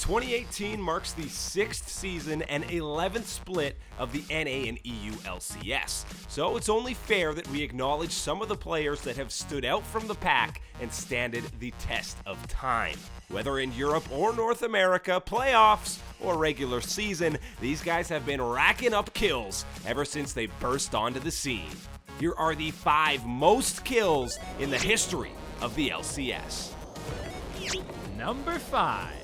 "2018 marks the 6th season and 11th split of the NA and EU LCS, so it's only fair that we acknowledge some of the players that have stood out from the pack and standed the test of time. Whether in Europe or North America, playoffs, or regular season, these guys have been racking up kills ever since they burst onto the scene. Here are the 5 most kills in the history of the LCS. Number 5.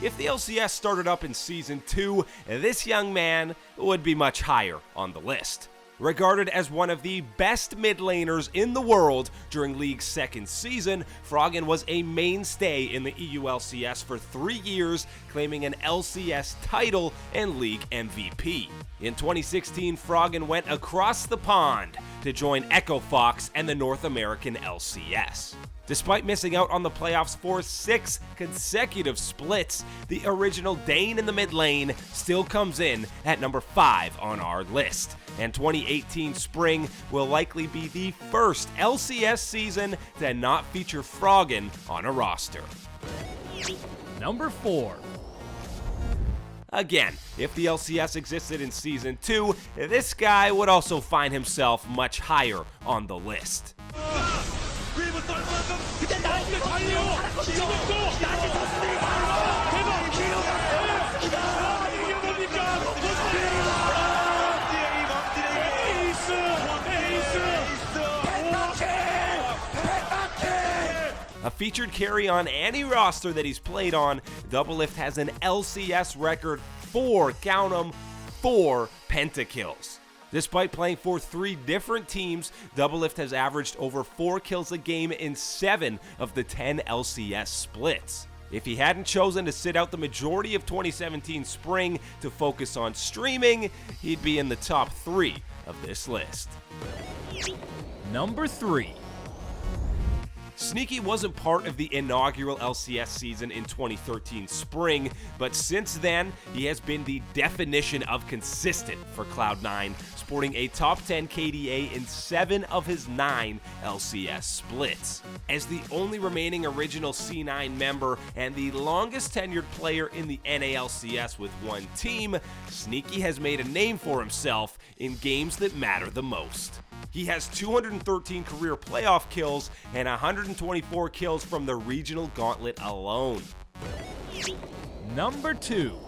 If the LCS started up in Season 2, this young man would be much higher on the list. Regarded as one of the best mid laners in the world during League's 2nd season, Froggen was a mainstay in the EU LCS for 3 years, claiming an LCS title and League MVP. In 2016, Froggen went across the pond to join Echo Fox and the North American LCS. Despite missing out on the playoffs for 6 consecutive splits, the original Dane in the mid lane still comes in at number 5 on our list. And 2018 spring will likely be the first LCS season to not feature Froggen on a roster. Number 4. Again, if the LCS existed in Season 2, this guy would also find himself much higher on the list. A featured carry on any roster that he's played on, Doublelift has an LCS record 4, count 'em, 4 pentakills. Despite playing for 3 different teams, Doublelift has averaged over 4 kills a game in 7 of the 10 LCS splits. If he hadn't chosen to sit out the majority of 2017 spring to focus on streaming, he'd be in the top 3 of this list. Number 3. Sneaky wasn't part of the inaugural LCS season in 2013 spring, but since then, he has been the definition of consistent for Cloud9, sporting a top 10 KDA in 7 of his 9 LCS splits. As the only remaining original C9 member and the longest tenured player in the NA LCS with one team, Sneaky has made a name for himself in games that matter the most. He has 213 career playoff kills and 124 kills from the regional gauntlet alone. Number 2.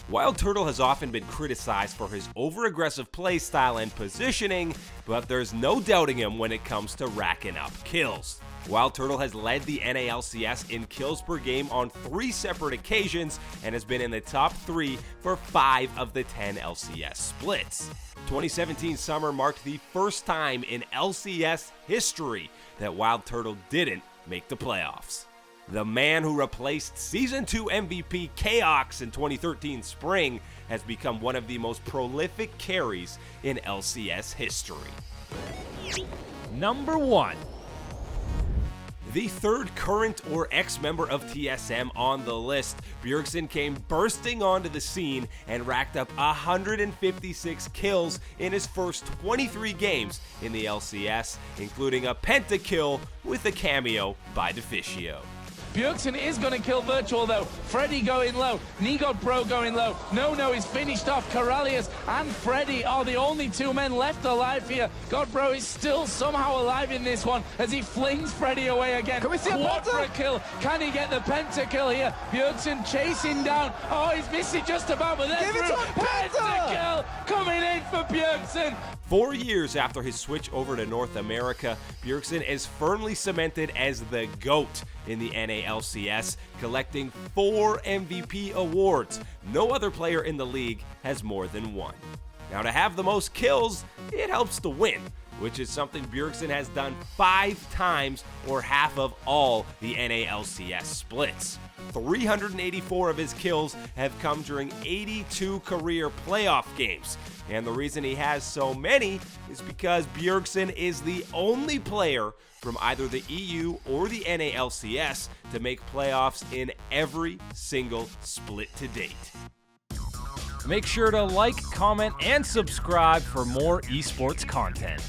Wild Turtle has often been criticized for his over-aggressive playstyle and positioning, but there's no doubting him when it comes to racking up kills. Wild Turtle has led the NA LCS in kills per game on 3 separate occasions and has been in the top 3 for 5 of the 10 LCS splits. 2017 summer marked the first time in LCS history that Wild Turtle didn't make the playoffs. The man who replaced Season 2 MVP Chaos in 2013 spring has become one of the most prolific carries in LCS history. Number 1. The 3rd current or ex-member of TSM on the list, Bjergsen came bursting onto the scene and racked up 156 kills in his first 23 games in the LCS, including a pentakill with a cameo by Deficio. Bjergsen is going to kill Virtual though. Freddy going low. Negod Pro going low. No, he's finished off. Corralius and Freddy are the only 2 men left alive here. Godbro is still somehow alive in this one as he flings Freddy away again. Can we see a Quadra kill? Can he get the pentakill here? Bjergsen chasing down. Oh, he's missing just about, but there's pentakill coming in for Bjergsen. 4 years after his switch over to North America, Bjergsen is firmly cemented as the GOAT in the NA LCS, collecting 4 MVP awards. No other player in the league has more than 1. Now, to have the most kills, it helps to win, which is something Bjergsen has done 5 times, or half of all the NA LCS splits. 384 of his kills have come during 82 career playoff games. And the reason he has so many is because Bjergsen is the only player from either the EU or the NA LCS to make playoffs in every single split to date. Make sure to like, comment, and subscribe for more esports content.